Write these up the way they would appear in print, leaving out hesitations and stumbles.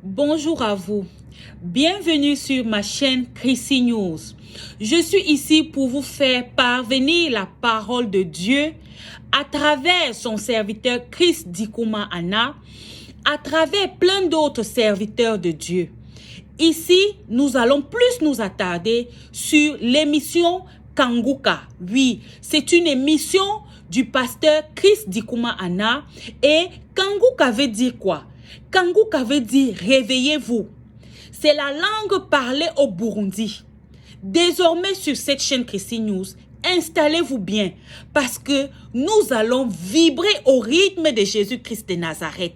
Bonjour à vous. Bienvenue sur ma chaîne Chrissy News. Je suis ici pour vous faire parvenir la parole de Dieu à travers son serviteur Chris Dikouma Anna, à travers plein d'autres serviteurs de Dieu. Ici, nous allons plus nous attarder sur l'émission Kanguka. Oui, c'est une émission du pasteur Chris Dikouma Anna. Et Kanguka veut dire quoi? Kanguka veut dire réveillez-vous. C'est la langue parlée au Burundi. Désormais sur cette chaîne Chrissy News, installez-vous bien parce que nous allons vibrer au rythme de Jésus-Christ de Nazareth.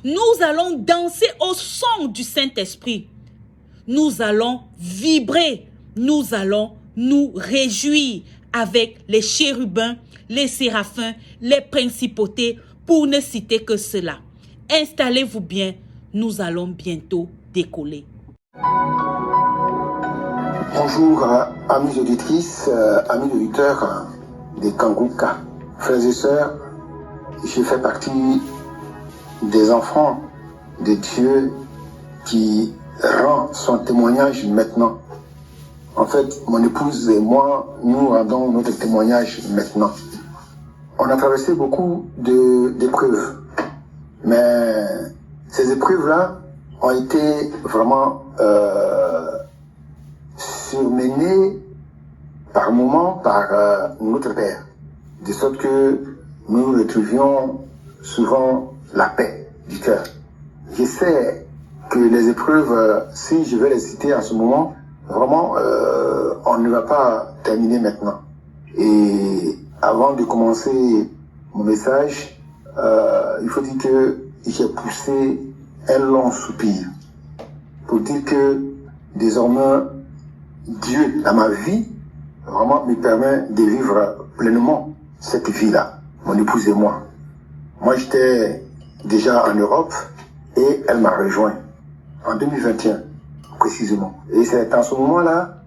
Nous allons danser au son du Saint-Esprit. Nous allons vibrer, nous allons nous réjouir avec les chérubins, les séraphins, les principautés, pour ne citer que cela. Installez-vous bien, nous allons bientôt décoller. Bonjour, amis auditrices, amis auditeurs de Kanguka. Frères et sœurs, je fais partie des enfants de Dieu qui rend son témoignage maintenant. En fait, mon épouse et moi, nous rendons notre témoignage maintenant. On a traversé beaucoup d'épreuves, mais ces épreuves-là ont été vraiment surmenées par moments par notre Père, de sorte que nous retrouvions souvent la paix du cœur. Je sais que les épreuves, si je vais les citer en ce moment, vraiment, on ne va pas terminer maintenant. Et avant de commencer mon message, il faut dire que j'ai poussé un long soupir pour dire que désormais, Dieu, dans ma vie, vraiment me permet de vivre pleinement cette vie-là, mon épouse et moi. Moi, j'étais déjà en Europe et elle m'a rejoint en 2021, précisément. Et c'est en ce moment-là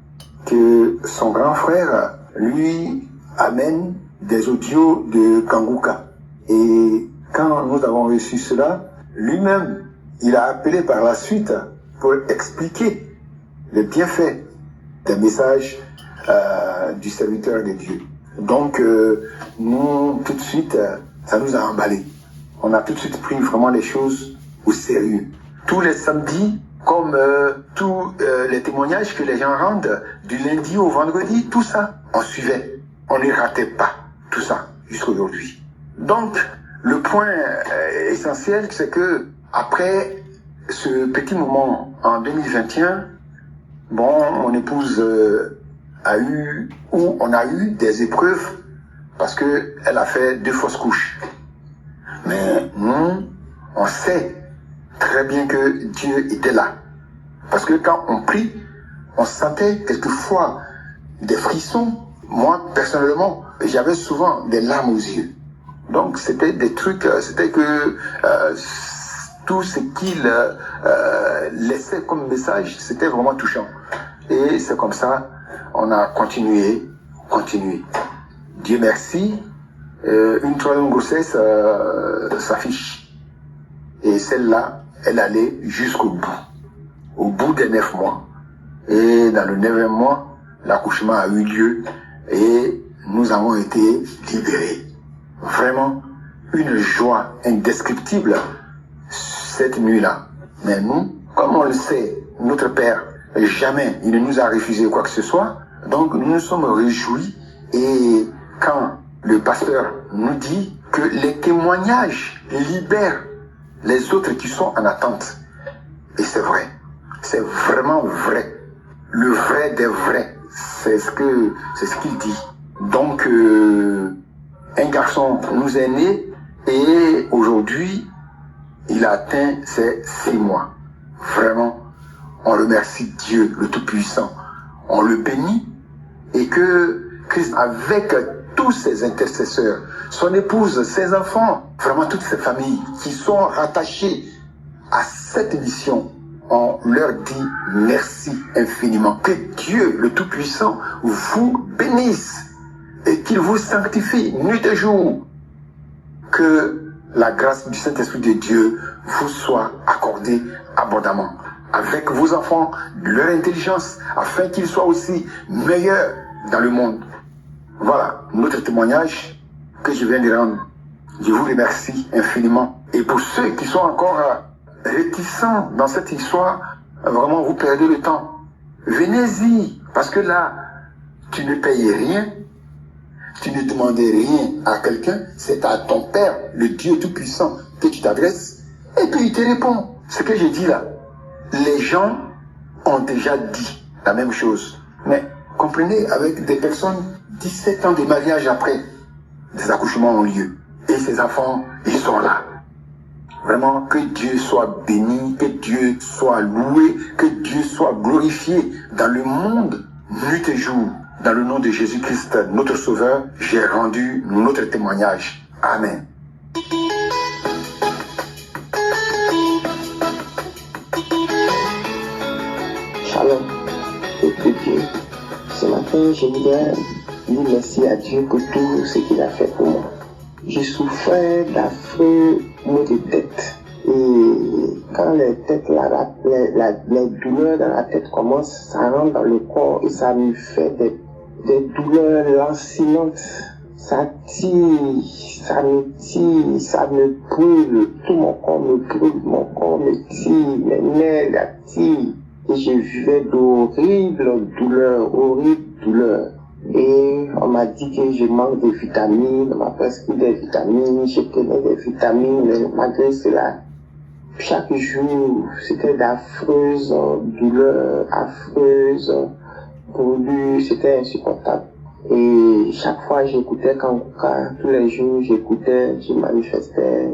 que son grand frère, lui, amène des audios de Kanguka. Et quand nous avons reçu cela, lui-même, il a appelé par la suite pour expliquer les bienfaits des messages du serviteur de Dieu. Donc, nous, tout de suite, ça nous a emballés. On a tout de suite pris vraiment les choses au sérieux. Tous les samedis, comme tous les témoignages que les gens rendent, du lundi au vendredi, tout ça, on suivait. On ne ratait pas tout ça jusqu'à aujourd'hui. Donc, le point essentiel, c'est que après ce petit moment en 2021, bon, mon épouse on a eu des épreuves parce que elle a fait 2 fausses couches. Mais nous, on sait très bien que Dieu était là. Parce que quand on prie, on sentait quelquefois des frissons. Moi, personnellement, j'avais souvent des larmes aux yeux. Donc, c'était des trucs, c'était que tout ce qu'il laissait comme message, c'était vraiment touchant. Et c'est comme ça, on a continué. Dieu merci, une 3e grossesse s'affiche. Et celle-là, elle allait jusqu'au bout. Au bout des 9 mois. Et dans le 9e mois, l'accouchement a eu lieu et nous avons été libérés. Vraiment, une joie indescriptible cette nuit-là. Mais nous, comme on le sait, notre Père, jamais il ne nous a refusé quoi que ce soit. Donc nous nous sommes réjouis. Et quand le pasteur nous dit que les témoignages libèrent les autres qui sont en attente, et c'est vrai, c'est vraiment vrai, le vrai des vrais, c'est ce qu'il dit. Donc un garçon nous est né et aujourd'hui il a atteint ses 6 mois. Vraiment, on remercie Dieu le Tout-Puissant, on le bénit, et que Christ, avec tous ses intercesseurs, son épouse, ses enfants, vraiment toutes ces familles qui sont rattachées à cette mission, on leur dit merci infiniment. Que Dieu le Tout-Puissant vous bénisse et qu'il vous sanctifie nuit et jour. Que la grâce du Saint-Esprit de Dieu vous soit accordée abondamment. Avec vos enfants, leur intelligence, afin qu'ils soient aussi meilleurs dans le monde. Voilà notre témoignage que je viens de rendre. Je vous remercie infiniment. Et pour ceux qui sont encore réticents dans cette histoire, vraiment vous perdez le temps. Venez-y, parce que là, tu ne payes rien, tu ne demandes rien à quelqu'un, c'est à ton Père, le Dieu Tout-Puissant, que tu t'adresses, et puis il te répond. Ce que j'ai dit là, les gens ont déjà dit la même chose. Mais comprenez, avec des personnes, 17 ans de mariage après, des accouchements ont lieu. Et ces enfants, ils sont là. Vraiment, que Dieu soit béni, que Dieu soit loué, que Dieu soit glorifié dans le monde, nuit et jour. Dans le nom de Jésus-Christ, notre Sauveur, j'ai rendu notre témoignage. Amen. Shalom, peuple de Dieu. Ce matin, je voudrais dire merci à Dieu pour tout ce qu'il a fait pour moi. Je souffrais d'affreux maux de tête. Et quand les douleurs dans la tête commencent, ça rentre dans le corps et ça me fait des douleurs lancinantes. Ça tire, ça me tire, ça me brûle. Tout mon corps me brûle, mon corps me tire, mes nerfs la tirent. Et je vivais d'horribles douleurs. Et on m'a dit que je manque de vitamines, on m'a prescrit des vitamines, je prenais des vitamines, mais malgré cela, chaque jour, c'était d'affreuses douleurs, affreuses brûlures, c'était insupportable. Et chaque fois j'écoutais Kanguka, tous les jours j'écoutais, je manifestais.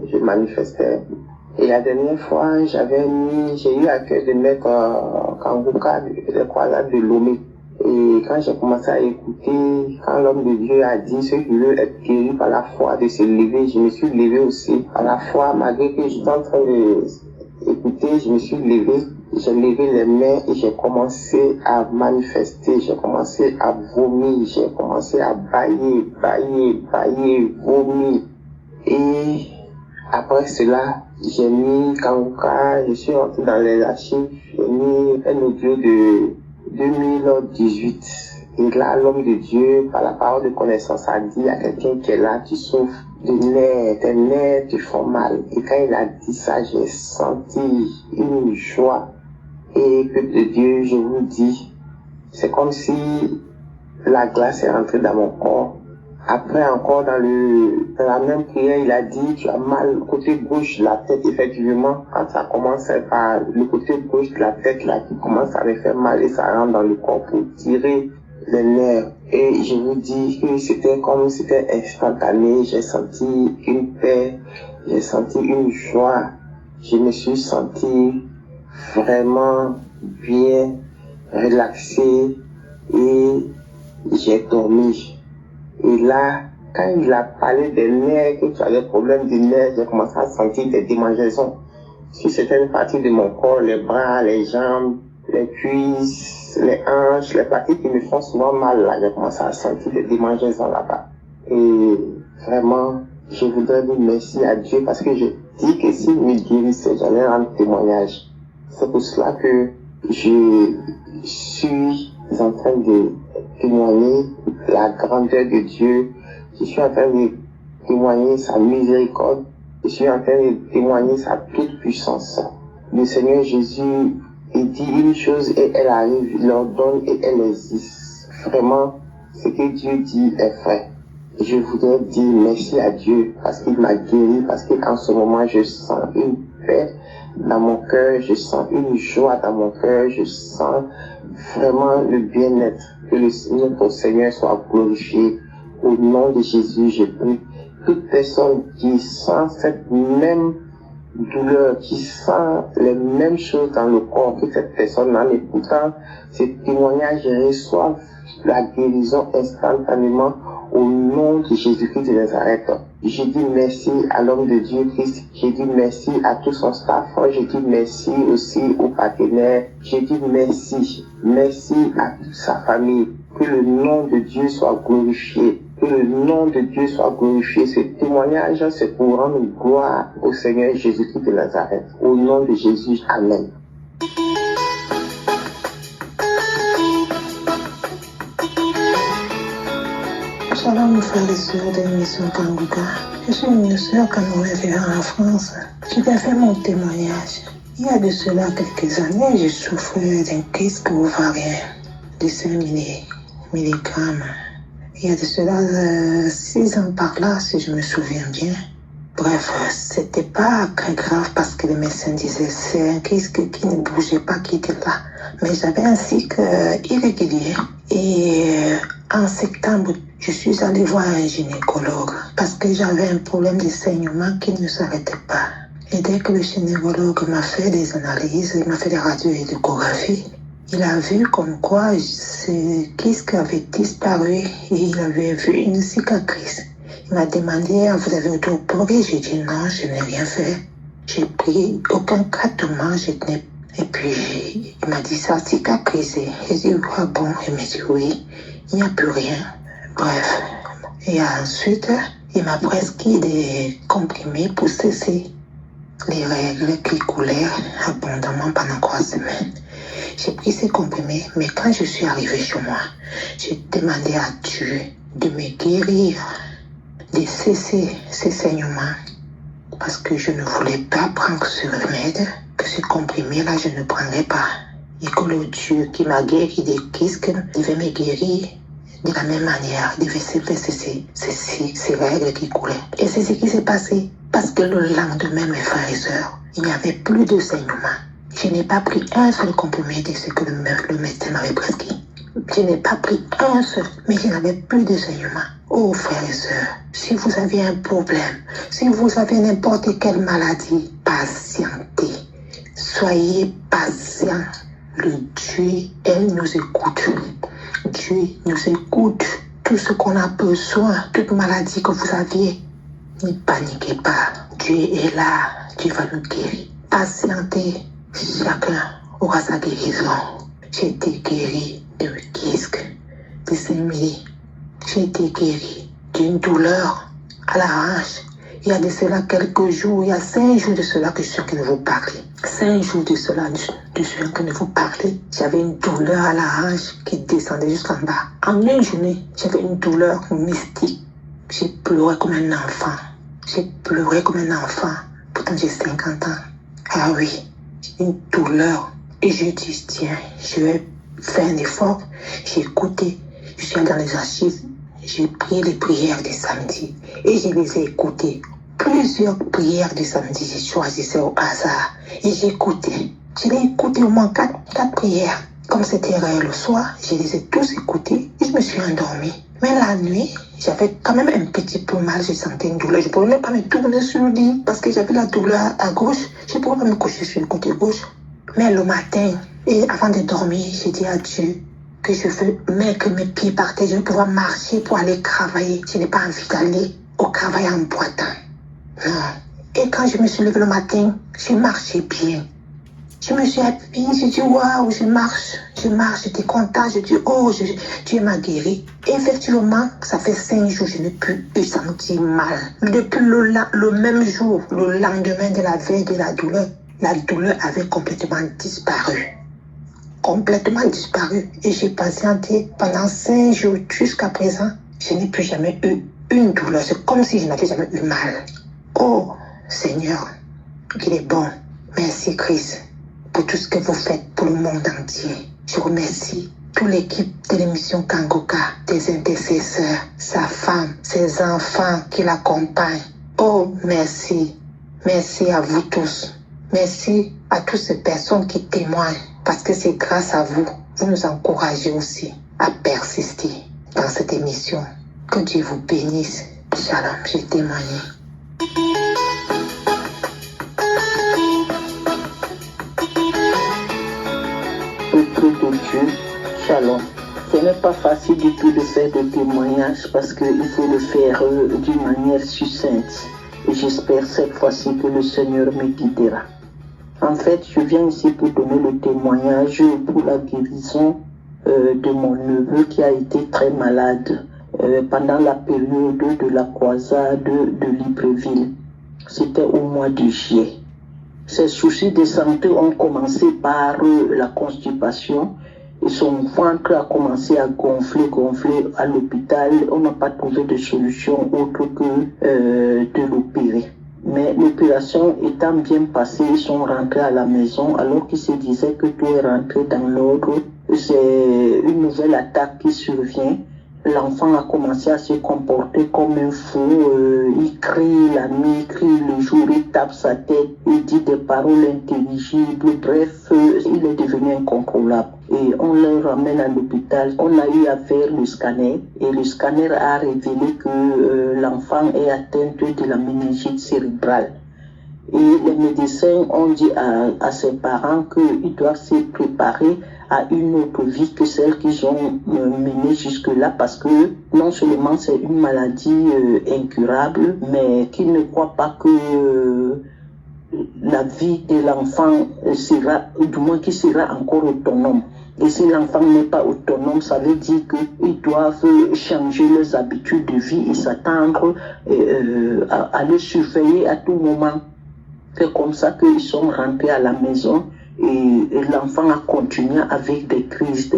Et la dernière fois, j'ai eu à cœur de mettre Kanguka, les croisades de Lomé. Et quand j'ai commencé à écouter, quand l'homme de Dieu a dit ceux qui veulent être guéris par la foi de se lever, je me suis levé aussi par la foi, malgré que j'étais en train d'écouter, je me suis levé, j'ai levé les mains et j'ai commencé à manifester, j'ai commencé à vomir, j'ai commencé à bailler, vomir. Et après cela, j'ai mis Kanguka, je suis entré dans les archives, j'ai mis un audio de 2018. Et là, l'homme de Dieu, par la parole de connaissance, a dit à quelqu'un qui est là, tu souffres de nerfs, tes nerfs te font mal. Et quand il a dit ça, j'ai senti une joie. Et peuple de Dieu, je vous dis, c'est comme si la glace est rentrée dans mon corps. Après encore dans la même prière, il a dit, tu as mal au côté gauche de la tête, effectivement. Quand ça commence par le côté gauche de la tête, là, qui commence à me faire mal et ça rentre dans le corps pour tirer les nerfs. Et je vous dis que c'était instantané. J'ai senti une paix, j'ai senti une joie. Je me suis senti vraiment bien, relaxé et j'ai dormi. Et là, quand il a parlé des nerfs, que tu as des problèmes de nerfs, j'ai commencé à sentir des démangeaisons sur certaines parties de mon corps, les bras, les jambes, les cuisses, les hanches, les parties qui me font souvent mal, là, j'ai commencé à sentir des démangeaisons là-bas. Et vraiment, je voudrais dire merci à Dieu parce que je dis que s'il me guérissait, j'allais rendre témoignage. C'est pour cela que je suis en train de témoigner la grandeur de Dieu. Je suis en train de témoigner sa miséricorde. Je suis en train de témoigner sa toute puissance. Le Seigneur Jésus, il dit une chose et elle arrive, il ordonne et elle existe. Vraiment, ce que Dieu dit est vrai. Je voudrais dire merci à Dieu parce qu'il m'a guéri, parce qu'en ce moment je sens une paix dans mon cœur, je sens une joie dans mon cœur, je sens vraiment le bien-être. Que notre Seigneur soit glorifié. Au nom de Jésus, je prie. Toute personne qui sent cette même douleur, qui sent les mêmes choses dans le corps que cette personne en écoutant ces témoignages, reçoivent la guérison instantanément au nom de Jésus-Christ de Nazareth. Je dis merci à l'homme de Dieu Christ. Je dis merci à tout son staff. Je dis merci aussi aux partenaires. Je dis merci. Merci à toute sa famille. Que le nom de Dieu soit glorifié. Que le nom de Dieu soit glorifié. Ce témoignage, c'est pour rendre gloire au Seigneur Jésus-Christ de Nazareth. Au nom de Jésus, Amen. Shalom, mes frères et sœurs de l'émission Kangouka. Je suis une sœur camerounaise vivant en France. Je vais faire mon témoignage. Il y a de cela quelques années, je souffrais d'un kyste ovarien de 5 milligrammes. Il y a de cela 6 ans par là, si je me souviens bien. Bref, c'était pas très grave parce que les médecins disaient c'est un kyste qui ne bougeait pas, qui était là. Mais j'avais un cycle irrégulier. Et en septembre, je suis allée voir un gynécologue parce que j'avais un problème de saignement qui ne s'arrêtait pas. Et dès que le gynécologue m'a fait des analyses, il m'a fait des radios et d'échographie, il a vu comme quoi ce kyste avait disparu et il avait vu une cicatrice. Il m'a demandé, vous avez autoopéré? J'ai dit non, je n'ai rien fait. J'ai pris aucun traitement, et puis il m'a dit ça a cicatrisé. J'ai dit ah bon, il m'a dit oui, il n'y a plus rien. Bref, et ensuite il m'a prescrit des comprimés pour cesser les règles qui coulaient abondamment pendant 3 semaines. J'ai pris ces comprimés, mais quand je suis arrivée chez moi, j'ai demandé à Dieu de me guérir, de cesser ces saignements, parce que je ne voulais pas prendre ce remède, que ce comprimé-là, je ne prendrais pas. Et que le Dieu qui m'a guéri des kystes devait me guérir de la même manière, devait cesser ces règles qui coulaient. Et c'est ce qui s'est passé, parce que le lendemain, mes frères et sœurs, il n'y avait plus de saignements. Je n'ai pas pris un seul comprimé de ce que le médecin m'avait prescrit. Je n'ai pas pris un seul, mais je n'avais plus de saignements. Oh frères et sœurs, si vous avez un problème, si vous avez n'importe quelle maladie, patientez. Soyez patients. Le Dieu, elle nous écoute. Dieu nous écoute. Tout ce qu'on a besoin, toute maladie que vous aviez, ne paniquez pas. Dieu est là. Dieu va nous guérir. Patientez. Chacun aura sa guérison. J'ai été guéri de kyste, de 5 milli. J'ai été guéri d'une douleur à la hanche. Il y a de cela quelques jours, il y a 5 jours de cela que je suis en train de vous parler. 5 jours de cela, je suis en train de vous parler. J'avais une douleur à la hanche qui descendait jusqu'en bas. En une journée, j'avais une douleur mystique. J'ai pleuré comme un enfant. J'ai pleuré comme un enfant. Pourtant, j'ai 50 ans. Ah oui, une douleur. Et je dis, tiens, je vais faire un effort. J'ai écouté. Je suis allé dans les archives. J'ai pris les prières du samedi et je les ai écoutées. Plusieurs prières du samedi, j'ai choisi ça au hasard et j'ai écouté. Je l'ai écouté au moins 4 prières. Comme c'était le soir, je les ai tous écoutées et je me suis endormie. Mais la nuit, j'avais quand même un petit peu mal, je sentais une douleur. Je ne pouvais même pas me tourner sur le lit parce que j'avais la douleur à gauche. Je ne pouvais pas me coucher sur le côté gauche. Mais le matin, et avant de dormir, j'ai dit à Dieu que je veux mettre mes pieds par terre, je veux pouvoir marcher pour aller travailler. Je n'ai pas envie d'aller au travail en boitant. Non. Et quand je me suis levée le matin, je marchais bien. Je me suis appuyée, j'ai dit waouh, je marche, j'étais contente, je dis oh, Dieu m'a guéri. Effectivement, ça fait 5 jours, je n'ai plus eu senti mal. Depuis le même jour, le lendemain de la veille de la douleur avait complètement disparu. Complètement disparu. Et j'ai patienté pendant 5 jours jusqu'à présent. Je n'ai plus jamais eu une douleur. C'est comme si je n'avais jamais eu mal. Oh, Seigneur, qu'il est bon. Merci, Christ, pour tout ce que vous faites pour le monde entier. Je remercie toute l'équipe de l'émission Kangouka, des intercesseurs, sa femme, ses enfants qui l'accompagnent. Oh, merci. Merci à vous tous. Merci à toutes ces personnes qui témoignent. Parce que c'est grâce à vous, vous nous encouragez aussi à persister dans cette émission. Que Dieu vous bénisse. Shalom, j'ai témoigné. Peuple de Dieu, shalom. Ce n'est pas facile du tout de faire des témoignages parce qu'il faut le faire d'une manière succincte. Et j'espère cette fois-ci que le Seigneur me guidera. En fait, je viens ici pour donner le témoignage pour la guérison de mon neveu qui a été très malade. pendant la période de la croisade de Libreville. C'était au mois de juillet. Ses soucis de santé ont commencé par la constipation et son ventre a commencé à gonfler à l'hôpital. On n'a pas trouvé de solution autre que de l'opérer. Mais l'opération étant bien passée, ils sont rentrés à la maison alors qu'ils se disaient que tout est rentré dans l'ordre. C'est une nouvelle attaque qui survient. L'enfant a commencé à se comporter comme un fou. Il crie la nuit, il crie le jour, il tape sa tête, il dit des paroles intelligibles. Bref, il est devenu incontrôlable. Et on le ramène à l'hôpital. On a eu à faire le scanner. Et le scanner a révélé que l'enfant est atteint de la méningite cérébrale. Et les médecins ont dit à ses parents qu'ils doivent se préparer à une autre vie que celle qu'ils ont menée jusque-là, parce que non seulement c'est une maladie incurable, mais qu'ils ne croient pas que la vie de l'enfant sera, du moins qu'il sera encore autonome. Et si l'enfant n'est pas autonome, ça veut dire qu'ils doivent changer leurs habitudes de vie et s'attendre à le surveiller à tout moment. C'est comme ça qu'ils sont rentrés à la maison et l'enfant a continué avec des crises.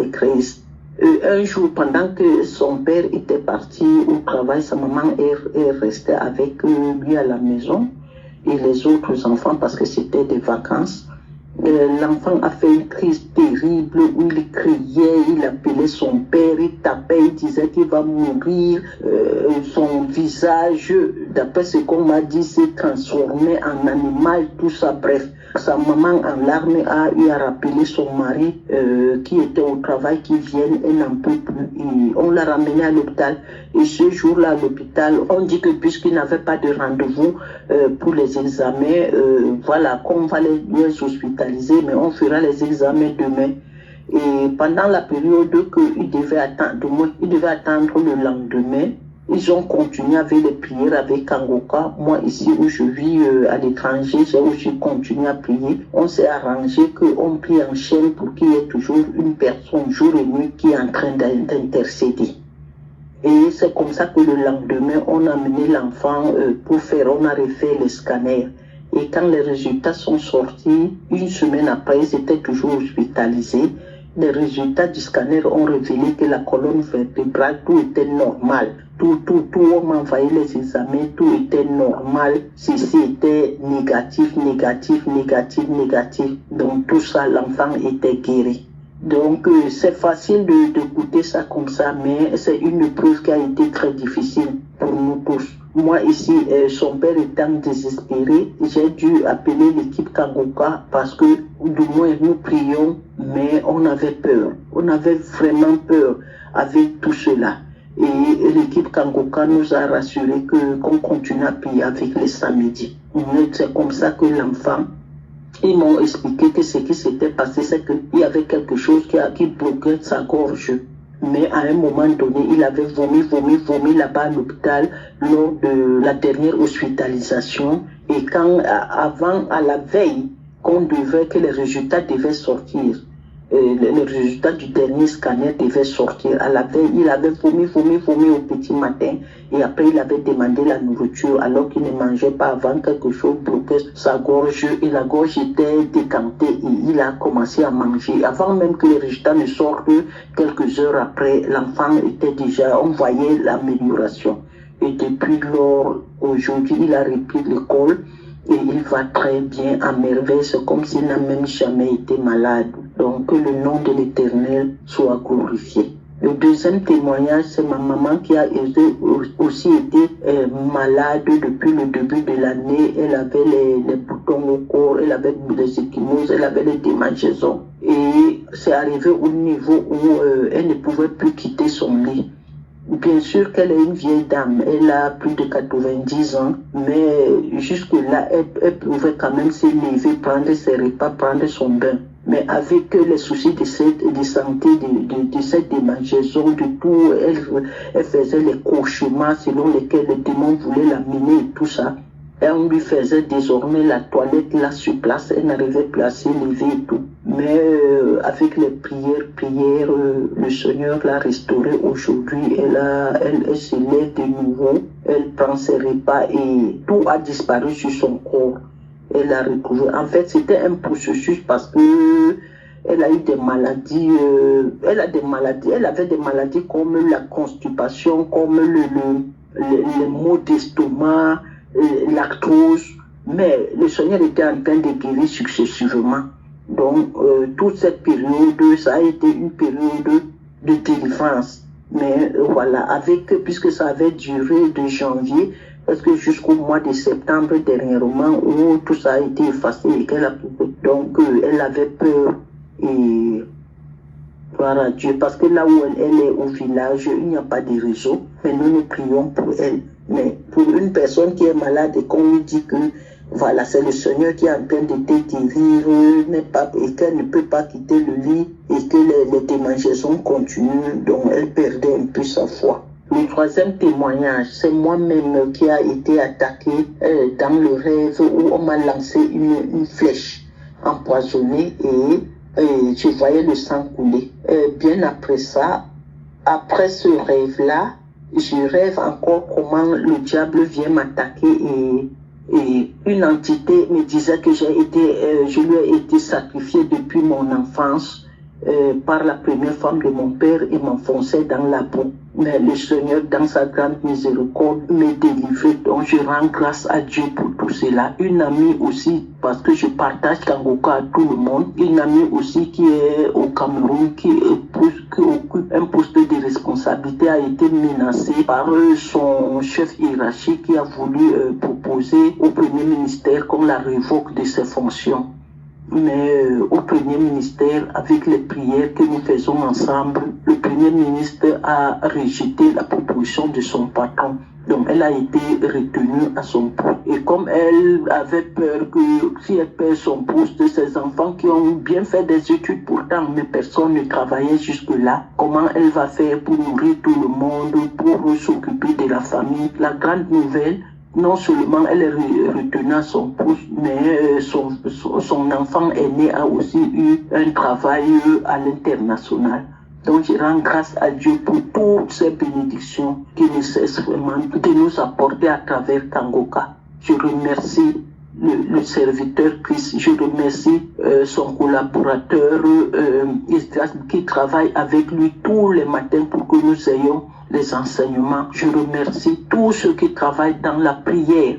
Un jour, pendant que son père était parti au travail, sa maman est restée avec lui à la maison et les autres enfants parce que c'était des vacances. L'enfant a fait une crise terrible où il criait, il appelait son père, il tapait, il disait qu'il va mourir. Son visage, d'après ce qu'on m'a dit, s'est transformé en animal, tout ça, bref. Sa maman en larmes a eu à rappeler son mari qui était au travail, qui vienne et n'en peut plus. Et on l'a ramené à l'hôpital. Et ce jour-là à l'hôpital, on dit que puisqu'il n'avait pas de rendez-vous pour les examens, voilà, qu'on va les hospitaliser, mais on fera les examens demain. Et pendant la période qu'il devait attendre, il devait attendre le lendemain, ils ont continué avec les prières avec Kangoka. Moi, ici où je vis à l'étranger, j'ai aussi continué à prier. On s'est arrangé qu'on prie en chaîne pour qu'il y ait toujours une personne jour et nuit qui est en train d'intercéder. Et c'est comme ça que le lendemain, on a amené l'enfant on a refait les scanners. Et quand les résultats sont sortis, une semaine après, ils étaient toujours hospitalisés. Les résultats du scanner ont révélé que la colonne vertébrale, tout était normal. Tout, on m'envoyait les examens, tout était normal. Ceci était négatif. Donc tout ça, l'enfant était guéri. Donc c'est facile d'écouter ça comme ça, mais c'est une preuve qui a été très difficile pour nous tous. Moi ici, son père étant désespéré, j'ai dû appeler l'équipe Kangoka parce que du moins nous prions, mais on avait peur. On avait vraiment peur avec tout cela. Et l'équipe Kangoka nous a rassuré qu'on continue à prier avec les samedis. C'est comme ça que l'enfant, ils m'ont expliqué que ce qui s'était passé, c'est qu'il y avait quelque chose qui bloquait sa gorge. Mais à un moment donné, il avait vomi là-bas à l'hôpital lors de la dernière hospitalisation. Et à la veille, que les résultats devaient sortir, le résultat du dernier scanner devait sortir. À la veille, il avait vomi au petit matin et après il avait demandé la nourriture alors qu'il ne mangeait pas avant. Quelque chose bloquait sa gorge et la gorge était décantée et il a commencé à manger. Avant même que les résultats ne sortent, quelques heures après, l'enfant était déjà, on voyait l'amélioration. Et depuis lors, aujourd'hui, il a repris l'école. Et il va très bien, à merveille, c'est comme s'il n'a même jamais été malade. Donc que le nom de l'Éternel soit glorifié. Le deuxième témoignage, c'est ma maman qui a aussi été malade depuis le début de l'année. Elle avait les boutons au corps, elle avait des échymoses, elle avait des démangeaisons. Et c'est arrivé au niveau où elle ne pouvait plus quitter son lit. Bien sûr qu'elle est une vieille dame, elle a plus de 90 ans, mais jusque-là, elle pouvait quand même se lever, prendre ses repas, prendre son bain. Mais avec les soucis de santé, de cette démangeaison, de tout, elle faisait les cauchemars selon lesquels les démons voulaient la mener et tout ça. Et on lui faisait désormais la toilette là sur place. Elle n'arrivait plus à s'élever et tout. Mais avec les prières, le Seigneur l'a restaurée aujourd'hui. Elle se lève de nouveau. Elle prend ses repas et tout a disparu sur son corps. Elle a retrouvé. En fait, c'était un processus parce que elle a eu des maladies. Elle avait des maladies comme la constipation, comme les maux d'estomac, l'arthrose. Mais le Seigneur était en train de guérir successivement. Donc, toute cette période, ça a été une période de délivrance. Mais voilà, puisque ça avait duré de janvier, parce que jusqu'au mois de septembre dernièrement, où tout ça a été effacé et qu'elle a trouvé. Donc, elle avait peur. Et gloire à Dieu, parce que là où elle est au village, il n'y a pas de réseau, mais nous prions pour elle. Mais pour une personne qui est malade et qu'on lui dit que voilà, c'est le Seigneur qui est en train de te guérir, et qu'elle ne peut pas quitter le lit et que les démangeaisons continuent, donc elle perdait un peu sa foi. Le troisième témoignage, c'est moi-même qui a été attaqué dans le rêve où on m'a lancé une flèche empoisonnée et je voyais le sang couler. Bien après ça, après ce rêve-là, je rêve encore comment le diable vient m'attaquer et une entité me disait que je lui ai été sacrifié depuis mon enfance par la première femme de mon père et m'enfonçait dans la boue. Mais le Seigneur, dans sa grande miséricorde, m'a délivré. Donc je rends grâce à Dieu pour tout cela. Une amie aussi, parce que je partage Kangoka à tout le monde, une amie aussi qui est au Cameroun, qui occupe un poste de responsabilité, a été menacée par son chef hiérarchique qui a voulu proposer au Premier ministère qu'on la révoque de ses fonctions. Mais au Premier ministère, avec les prières que nous faisons ensemble, le Premier ministre a rejeté la proposition de son patron. Donc elle a été retenue à son poste. Et comme elle avait peur que si elle perd son poste, ses enfants qui ont bien fait des études pourtant, mais personne ne travaillait jusque-là, comment elle va faire pour nourrir tout le monde, pour s'occuper de la famille? La grande nouvelle, non seulement elle est retenue à son poste, mais son enfant aîné a aussi eu un travail à l'international. Donc je rends grâce à Dieu pour toutes ces bénédictions qui ne cessent vraiment de nous apporter à travers Kangoka. Je remercie le serviteur Christ, je remercie son collaborateur qui travaille avec lui tous les matins pour que nous ayons les enseignements. Je remercie tous ceux qui travaillent dans la prière,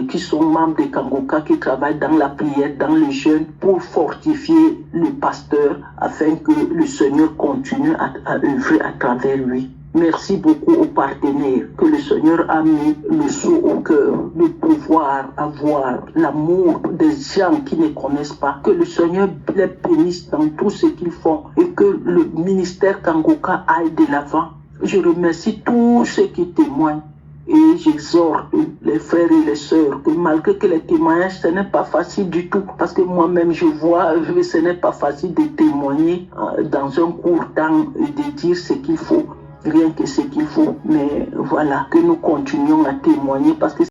qui sont membres de Kangoka, qui travaillent dans la prière, dans le jeûne, pour fortifier le pasteur afin que le Seigneur continue à œuvrer à travers lui. Merci beaucoup aux partenaires que le Seigneur a mis le sceau au cœur de pouvoir avoir l'amour des gens qui ne connaissent pas. Que le Seigneur les bénisse dans tout ce qu'ils font et que le ministère Kangoka aille de l'avant. Je remercie tous ceux qui témoignent et j'exhorte les frères et les sœurs que malgré que les témoignages, ce n'est pas facile du tout parce que moi-même je vois, ce n'est pas facile de témoigner dans un court temps et de dire ce qu'il faut, rien que ce qu'il faut. Mais voilà, que nous continuons à témoigner parce que...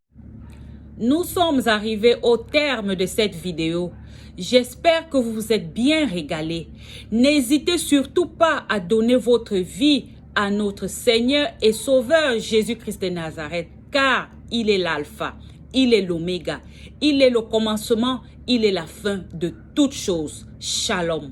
Nous sommes arrivés au terme de cette vidéo. J'espère que vous vous êtes bien régalés. N'hésitez surtout pas à donner votre vie à notre Seigneur et Sauveur Jésus-Christ de Nazareth, car il est l'alpha, il est l'oméga, il est le commencement, il est la fin de toutes choses. Shalom.